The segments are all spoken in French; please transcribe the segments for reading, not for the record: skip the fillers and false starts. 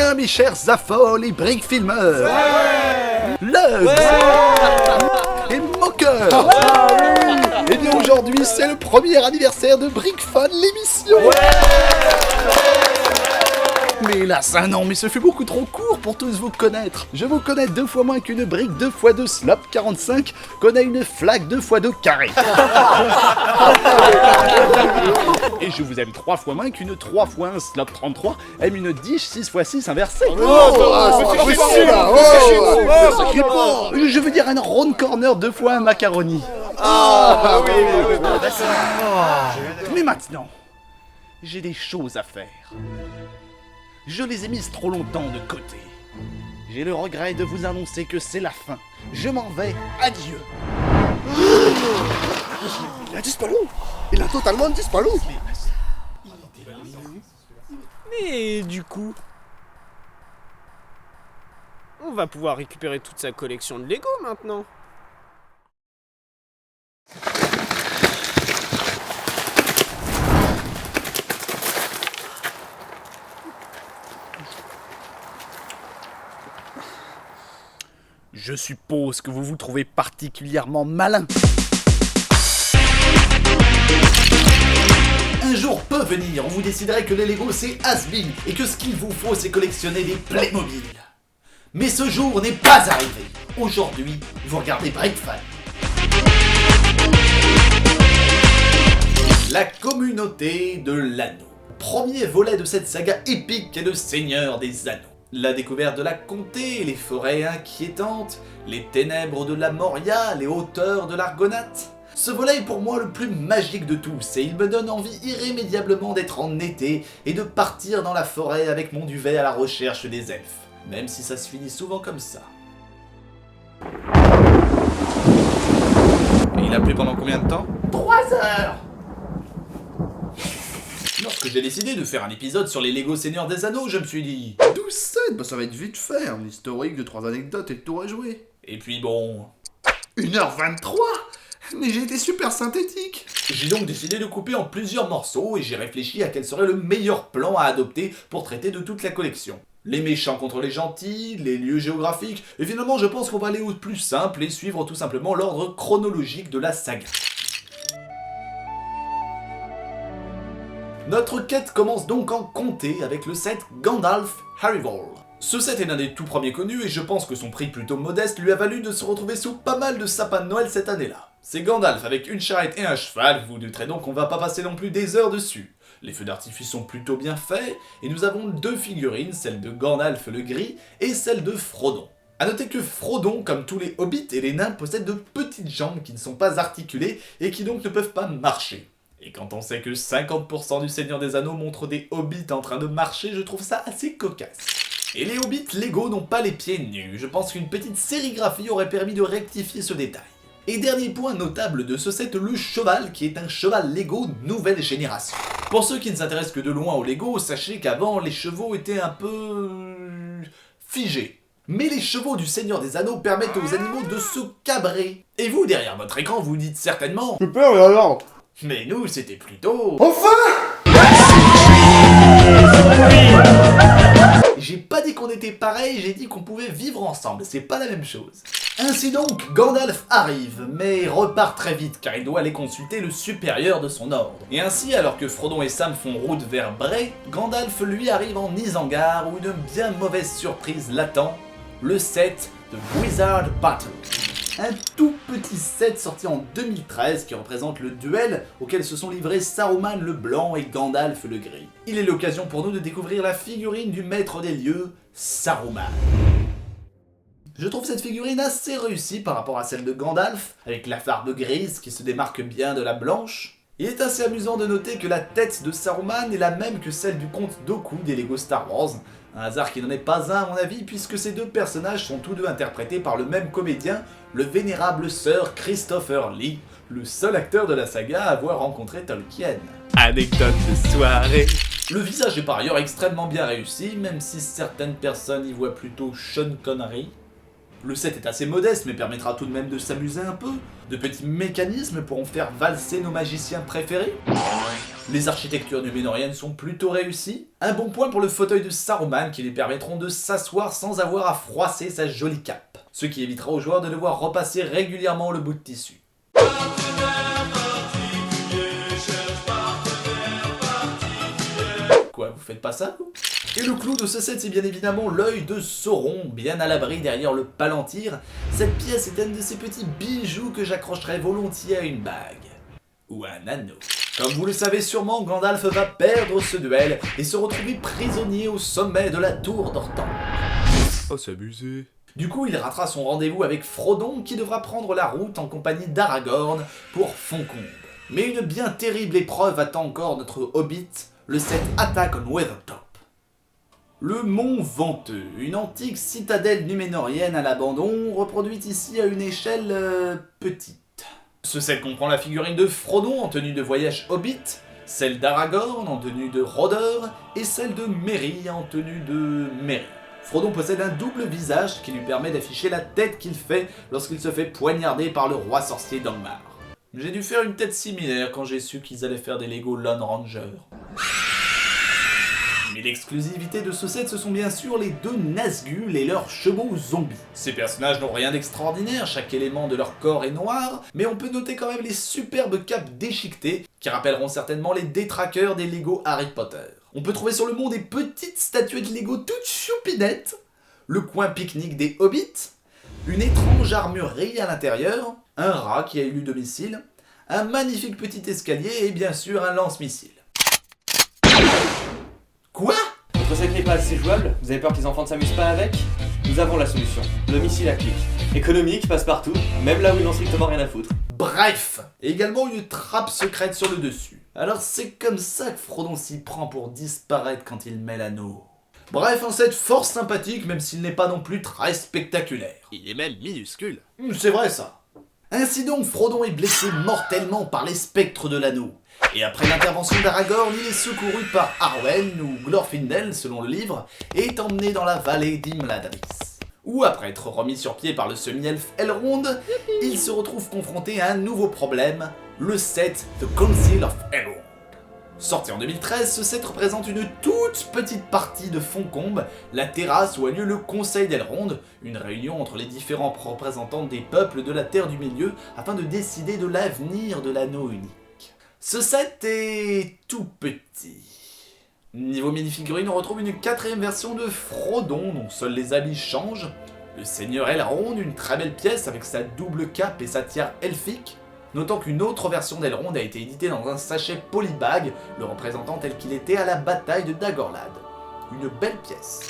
bien mes chers affoles et briques filmeurs, Lugs et Moqueur. Et bien aujourd'hui c'est le premier anniversaire de Brickfun l'émission. Mais hélas, un an, mais ce fut beaucoup trop court pour tous vous connaître. Je vous connais 2 fois moins qu'une brique 2x2 slop 45 connaît une flaque 2x2 carré. Et je vous aime 3 fois moins qu'une 3x1 slop 33 aime une dish 6x6 inversée. Je veux dire un round corner 2 fois un macaroni. Mais maintenant, j'ai des choses à faire. Je les ai mises trop longtemps de côté. J'ai le regret de vous annoncer que c'est la fin. Je m'en vais, adieu. Il a disparu. Il a totalement disparu. Mais du coup, on va pouvoir récupérer toute sa collection de Lego maintenant. Je suppose que vous vous trouvez particulièrement malin. Un jour peut venir où vous déciderez que les Lego c'est has-been et que ce qu'il vous faut c'est collectionner des Playmobil. Mais ce jour n'est pas arrivé. Aujourd'hui, vous regardez Brickfun. La communauté de l'anneau. Premier volet de cette saga épique est le Seigneur des Anneaux. La découverte de la comté, les forêts inquiétantes, les ténèbres de la Moria, les hauteurs de l'Argonate. Ce volet est pour moi le plus magique de tous et il me donne envie irrémédiablement d'être en été et de partir dans la forêt avec mon duvet à la recherche des elfes. Même si ça se finit souvent comme ça. Et il a plu pendant combien de temps ? 3 heures. Lorsque j'ai décidé de faire un épisode sur les Lego Seigneur des Anneaux, je me suis dit... 12-7, bah ça va être vite fait, un historique de 3 anecdotes et de tout à jouer. Et puis bon... 1h23 ? Mais j'ai été super synthétique. J'ai donc décidé de couper en plusieurs morceaux et j'ai réfléchi à quel serait le meilleur plan à adopter pour traiter de toute la collection. Les méchants contre les gentils, les lieux géographiques, et finalement je pense qu'on va aller au plus simple et suivre tout simplement l'ordre chronologique de la saga. Notre quête commence donc en comté avec le set Gandalf Arrival. Ce set est l'un des tout premiers connus et je pense que son prix plutôt modeste lui a valu de se retrouver sous pas mal de sapins de Noël cette année-là. C'est Gandalf avec une charrette et un cheval, vous douterez donc qu'on va pas passer non plus des heures dessus. Les feux d'artifice sont plutôt bien faits et nous avons 2 figurines, celle de Gandalf le gris et celle de Frodon. A noter que Frodon, comme tous les hobbits et les nains, possède de petites jambes qui ne sont pas articulées et qui donc ne peuvent pas marcher. Et quand on sait que 50% du Seigneur des Anneaux montre des hobbits en train de marcher, je trouve ça assez cocasse. Et les hobbits Lego n'ont pas les pieds nus, je pense qu'une petite sérigraphie aurait permis de rectifier ce détail. Et dernier point notable de ce set, le cheval, qui est un cheval Lego nouvelle génération. Pour ceux qui ne s'intéressent que de loin au Lego, sachez qu'avant les chevaux étaient un peu... figés. Mais les chevaux du Seigneur des Anneaux permettent aux animaux de se cabrer. Et vous, derrière votre écran, vous dites certainement... Super, mais alors ? Mais nous, c'était plutôt... Enfin ! J'ai pas dit qu'on était pareil, j'ai dit qu'on pouvait vivre ensemble, c'est pas la même chose. Ainsi donc, Gandalf arrive, mais repart très vite car il doit aller consulter le supérieur de son ordre. Et ainsi, alors que Frodon et Sam font route vers Bray, Gandalf lui arrive en Isengard où une bien mauvaise surprise l'attend, le set de Wizard Battle. Un tout petit set sorti en 2013 qui représente le duel auquel se sont livrés Saruman le blanc et Gandalf le gris. Il est l'occasion pour nous de découvrir la figurine du maître des lieux, Saruman. Je trouve cette figurine assez réussie par rapport à celle de Gandalf, avec la farbe grise qui se démarque bien de la blanche. Il est assez amusant de noter que la tête de Saruman est la même que celle du comte Dooku des Lego Star Wars. Un hasard qui n'en est pas un à mon avis, puisque ces 2 personnages sont tous 2 interprétés par le même comédien, le vénérable Sir Christopher Lee, le seul acteur de la saga à avoir rencontré Tolkien. Anecdote de soirée. Le visage est par ailleurs extrêmement bien réussi, même si certaines personnes y voient plutôt Sean Connery. Le set est assez modeste, mais permettra tout de même de s'amuser un peu. De petits mécanismes pourront faire valser nos magiciens préférés. Les architectures numénoriennes sont plutôt réussies. Un bon point pour le fauteuil de Saruman qui lui permettront de s'asseoir sans avoir à froisser sa jolie cape. Ce qui évitera aux joueurs de devoir repasser régulièrement le bout de tissu. Quoi, vous faites pas ça, vous? Et le clou de ce set, c'est bien évidemment l'œil de Sauron, bien à l'abri derrière le palantir. Cette pièce est un de ces petits bijoux que j'accrocherais volontiers à une bague. Ou à un anneau. Comme vous le savez sûrement, Gandalf va perdre ce duel et se retrouver prisonnier au sommet de la tour d'Orthanc. Oh, c'est abusé. Du coup, il ratera son rendez-vous avec Frodon qui devra prendre la route en compagnie d'Aragorn pour Foncombe. Mais une bien terrible épreuve attend encore notre hobbit, le set Attack on Weathertop. Le Mont Venteux, une antique citadelle numénorienne à l'abandon, reproduite ici à une échelle petite. Ce set comprend la figurine de Frodon en tenue de voyage hobbit, celle d'Aragorn en tenue de rôdeur et celle de Merry en tenue de Merry. Frodon possède un double visage qui lui permet d'afficher la tête qu'il fait lorsqu'il se fait poignarder par le roi sorcier Dangmar. J'ai dû faire une tête similaire quand j'ai su qu'ils allaient faire des Lego Lone Ranger. Mais l'exclusivité de ce set, ce sont bien sûr les deux Nazgûl et leurs chevaux zombies. Ces personnages n'ont rien d'extraordinaire, chaque élément de leur corps est noir, mais on peut noter quand même les superbes capes déchiquetées, qui rappelleront certainement les détraqueurs des Lego Harry Potter. On peut trouver sur le mont des petites statuettes Lego toutes choupinettes, le coin pique-nique des hobbits, une étrange armurerie à l'intérieur, un rat qui a élu domicile, un magnifique petit escalier et bien sûr un lance-missile. Quoi? Votre set n'est pas assez jouable? Vous avez peur que les enfants ne s'amusent pas avec? Nous avons la solution. Le missile à clic. Économique, passe partout, même là où ils n'ont strictement rien à foutre. Bref! Et également une trappe secrète sur le dessus. Alors c'est comme ça que Frodon s'y prend pour disparaître quand il met l'anneau. Bref, un set fort sympathique même s'il n'est pas non plus très spectaculaire. Il est même minuscule. C'est vrai ça. Ainsi donc, Frodon est blessé mortellement par les spectres de l'anneau. Et après l'intervention d'Aragorn, il est secouru par Arwen, ou Glorfindel selon le livre, et est emmené dans la vallée d'Imladris. Où après être remis sur pied par le semi-elfe Elrond, il se retrouve confronté à un nouveau problème, le set The Council of Elrond. Sorti en 2013, ce set représente une toute petite partie de Foncombe, la terrasse où a lieu le Conseil d'Elrond, une réunion entre les différents représentants des peuples de la Terre du Milieu afin de décider de l'avenir de l'anneau unique. Ce set est tout petit. Niveau minifigurine, on retrouve une quatrième version de Frodon, dont seuls les habits changent. Le Seigneur Elrond, une très belle pièce avec sa double cape et sa tiare elfique. Notant qu'une autre version d'Elrond a été éditée dans un sachet polybag, le représentant tel qu'il était à la bataille de Dagorlad. Une belle pièce.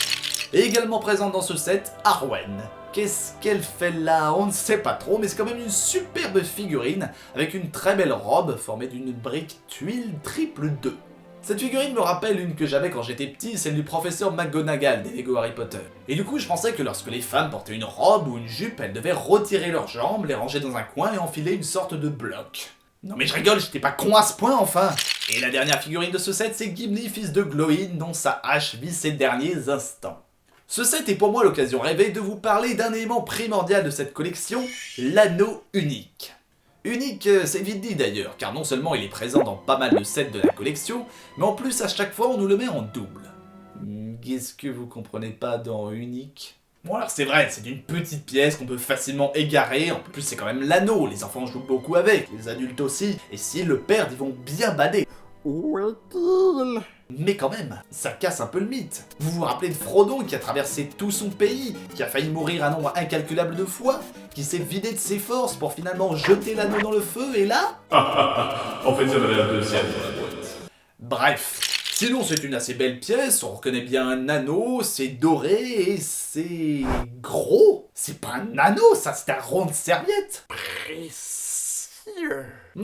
Et également présente dans ce set, Arwen. Qu'est-ce qu'elle fait là? On ne sait pas trop, mais c'est quand même une superbe figurine avec une très belle robe formée d'une brique tuile triple 2. Cette figurine me rappelle une que j'avais quand j'étais petit, celle du professeur McGonagall des Lego Harry Potter. Et du coup, je pensais que lorsque les femmes portaient une robe ou une jupe, elles devaient retirer leurs jambes, les ranger dans un coin et enfiler une sorte de bloc. Non mais je rigole, j'étais pas con à ce point enfin. Et la dernière figurine de ce set, c'est Gimli, fils de Glóin, dont sa hache vit ses derniers instants. Ce set est pour moi l'occasion rêvée de vous parler d'un élément primordial de cette collection, l'anneau unique. Unique, c'est vite dit d'ailleurs, car non seulement il est présent dans pas mal de sets de la collection, mais en plus à chaque fois on nous le met en double. Qu'est-ce que vous comprenez pas dans unique? Bon alors c'est vrai, c'est une petite pièce qu'on peut facilement égarer, en plus c'est quand même l'anneau, les enfants jouent beaucoup avec, les adultes aussi, et s'ils le perdent ils vont bien bader. Où est-il? Mais quand même, ça casse un peu le mythe. Vous vous rappelez de Frodon qui a traversé tout son pays, qui a failli mourir un nombre incalculable de fois, qui s'est vidé de ses forces pour finalement jeter l'anneau dans le feu, et là... En fait, il y en avait un deuxième dans la boîte. Bref. Sinon, c'est une assez belle pièce, on reconnaît bien un anneau, c'est doré et c'est... gros. C'est pas un anneau, ça, c'est un rond de serviette.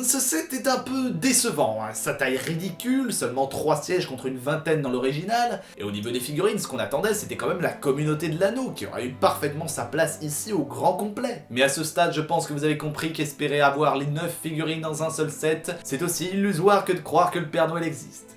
Ce set est un peu décevant, hein. Sa taille ridicule, seulement 3 sièges contre une vingtaine dans l'original, et au niveau des figurines, ce qu'on attendait c'était quand même la communauté de l'anneau, qui aurait eu parfaitement sa place ici au grand complet. Mais à ce stade, je pense que vous avez compris qu'espérer avoir les 9 figurines dans un seul set, c'est aussi illusoire que de croire que le Père Noël existe.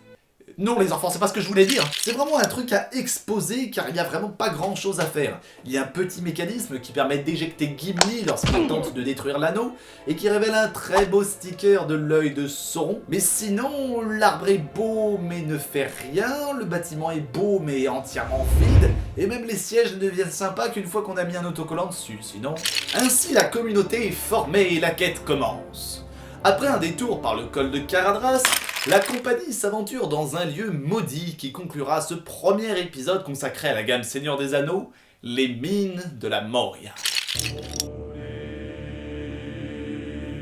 Non les enfants, c'est pas ce que je voulais dire. C'est vraiment un truc à exposer car il n'y a vraiment pas grand chose à faire. Il y a un petit mécanisme qui permet d'éjecter Gimli lorsqu'il tente de détruire l'anneau et qui révèle un très beau sticker de l'œil de Sauron. Mais sinon, l'arbre est beau mais ne fait rien, le bâtiment est beau mais entièrement vide, et même les sièges ne deviennent sympas qu'une fois qu'on a mis un autocollant dessus, sinon... Ainsi la communauté est formée et la quête commence. Après un détour par le col de Caradhras, la compagnie s'aventure dans un lieu maudit qui conclura ce premier épisode consacré à la gamme Seigneur des Anneaux, les mines de la Moria.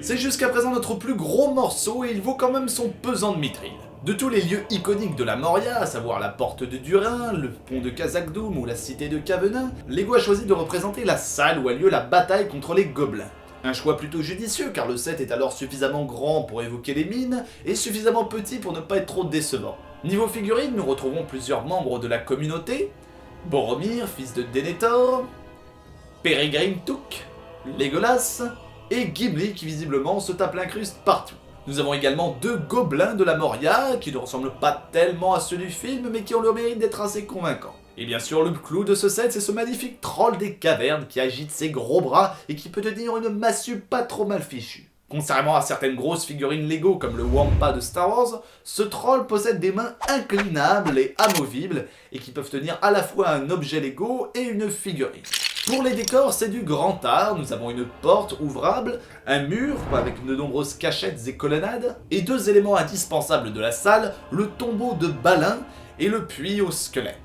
C'est jusqu'à présent notre plus gros morceau et il vaut quand même son pesant de mithril. De tous les lieux iconiques de la Moria, à savoir la porte de Durin, le pont de Khazad-dûm ou la cité de Cavenin, Lego a choisi de représenter la salle où a lieu la bataille contre les gobelins. Un choix plutôt judicieux car le set est alors suffisamment grand pour évoquer les mines et suffisamment petit pour ne pas être trop décevant. Niveau figurines, nous retrouvons plusieurs membres de la communauté, Boromir, fils de Denethor, Peregrine Took, Legolas et Gimli qui visiblement se tape l'incruste partout. Nous avons également 2 gobelins de la Moria qui ne ressemblent pas tellement à ceux du film mais qui ont le mérite d'être assez convaincants. Et bien sûr, le clou de ce set, c'est ce magnifique troll des cavernes qui agite ses gros bras et qui peut tenir une massue pas trop mal fichue. Contrairement à certaines grosses figurines Lego comme le Wampa de Star Wars, ce troll possède des mains inclinables et amovibles et qui peuvent tenir à la fois un objet Lego et une figurine. Pour les décors, c'est du grand art, nous avons une porte ouvrable, un mur avec de nombreuses cachettes et colonnades, et 2 éléments indispensables de la salle, le tombeau de Balin et le puits au squelette.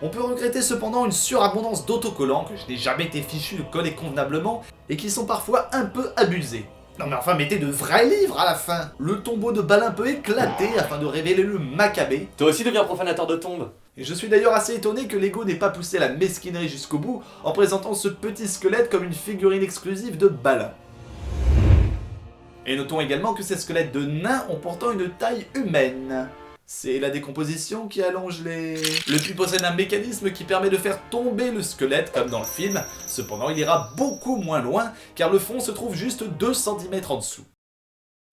On peut regretter cependant une surabondance d'autocollants que je n'ai jamais été fichu de coller convenablement et qui sont parfois un peu abusés. Non mais enfin mettez de vrais livres à la fin. Le tombeau de Balin peut éclater afin de révéler le Maccabée. Toi aussi deviens profanateur de tombes. Et je suis d'ailleurs assez étonné que Lego n'ait pas poussé la mesquinerie jusqu'au bout en présentant ce petit squelette comme une figurine exclusive de Balin. Et notons également que ces squelettes de nains ont pourtant une taille humaine. C'est la décomposition qui allonge les... Le puits possède un mécanisme qui permet de faire tomber le squelette comme dans le film, cependant il ira beaucoup moins loin car le fond se trouve juste 2 cm en dessous.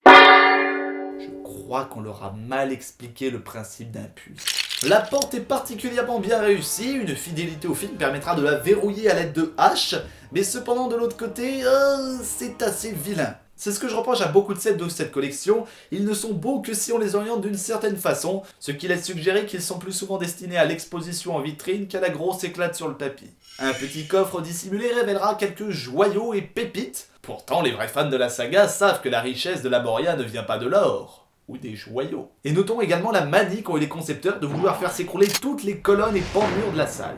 Je crois qu'on leur a mal expliqué le principe d'un puits. La porte est particulièrement bien réussie, une fidélité au film permettra de la verrouiller à l'aide de haches, mais cependant de l'autre côté, c'est assez vilain. C'est ce que je reproche à beaucoup de sets de cette collection, ils ne sont beaux que si on les oriente d'une certaine façon, ce qui laisse suggérer qu'ils sont plus souvent destinés à l'exposition en vitrine qu'à la grosse éclate sur le tapis. Un petit coffre dissimulé révélera quelques joyaux et pépites, pourtant les vrais fans de la saga savent que la richesse de la Moria ne vient pas de l'or, ou des joyaux. Et notons également la manie qu'ont eu les concepteurs de vouloir faire s'écrouler toutes les colonnes et pans de murs de la salle.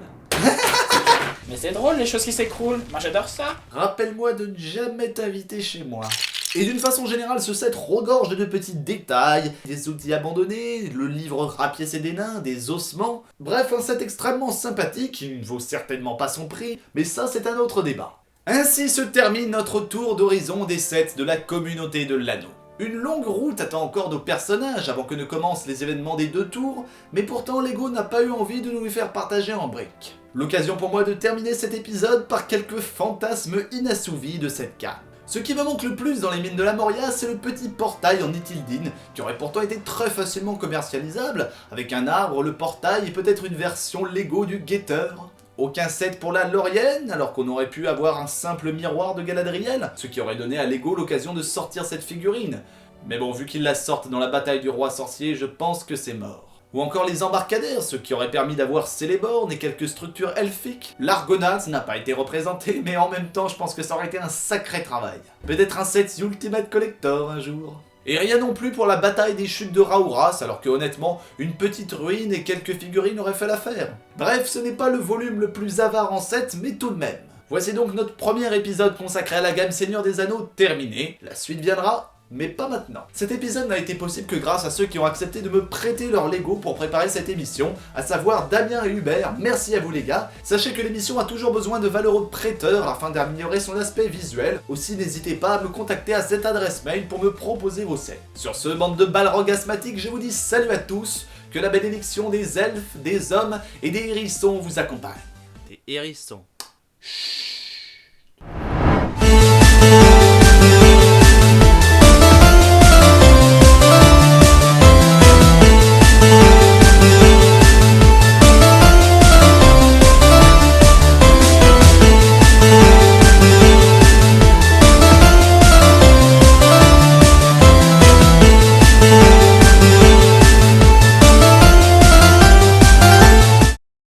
Mais c'est drôle les choses qui s'écroulent, moi j'adore ça. Rappelle-moi de ne jamais t'inviter chez moi. Et d'une façon générale, ce set regorge de petits détails, des outils abandonnés, le livre Rapiès des nains, des ossements... Bref, un set extrêmement sympathique, qui ne vaut certainement pas son prix, mais ça c'est un autre débat. Ainsi se termine notre tour d'horizon des sets de la communauté de l'anneau. Une longue route attend encore nos personnages avant que ne commencent les événements des 2 tours, mais pourtant Lego n'a pas eu envie de nous les faire partager en briques. L'occasion pour moi de terminer cet épisode par quelques fantasmes inassouvis de cette gamme. Ce qui me manque le plus dans les mines de la Moria, c'est le petit portail en Ithildin, qui aurait pourtant été très facilement commercialisable, avec un arbre, le portail et peut-être une version Lego du guetteur. Aucun set pour la Lorienne, alors qu'on aurait pu avoir un simple miroir de Galadriel, ce qui aurait donné à Lego l'occasion de sortir cette figurine. Mais bon, vu qu'ils la sortent dans la bataille du roi sorcier, je pense que c'est mort. Ou encore les embarcadères, ce qui aurait permis d'avoir Celeborn et quelques structures elfiques. L'Argonaute n'a pas été représenté, mais en même temps, je pense que ça aurait été un sacré travail. Peut-être un set Ultimate Collector un jour. Et rien non plus pour la bataille des chutes de Rauras, alors que honnêtement, une petite ruine et quelques figurines auraient fait l'affaire. Bref, ce n'est pas le volume le plus avare en set, mais tout de même. Voici donc notre premier épisode consacré à la gamme Seigneur des Anneaux terminé. La suite viendra, mais pas maintenant. Cet épisode n'a été possible que grâce à ceux qui ont accepté de me prêter leur Lego pour préparer cette émission, à savoir Damien et Hubert. Merci à vous les gars. Sachez que l'émission a toujours besoin de valeureux prêteurs afin d'améliorer son aspect visuel. Aussi n'hésitez pas à me contacter à cette adresse mail pour me proposer vos sets. Sur ce, bande de balrogs asthmatiques, je vous dis salut à tous, que la bénédiction des elfes, des hommes et des hérissons vous accompagne. Des hérissons. Chut.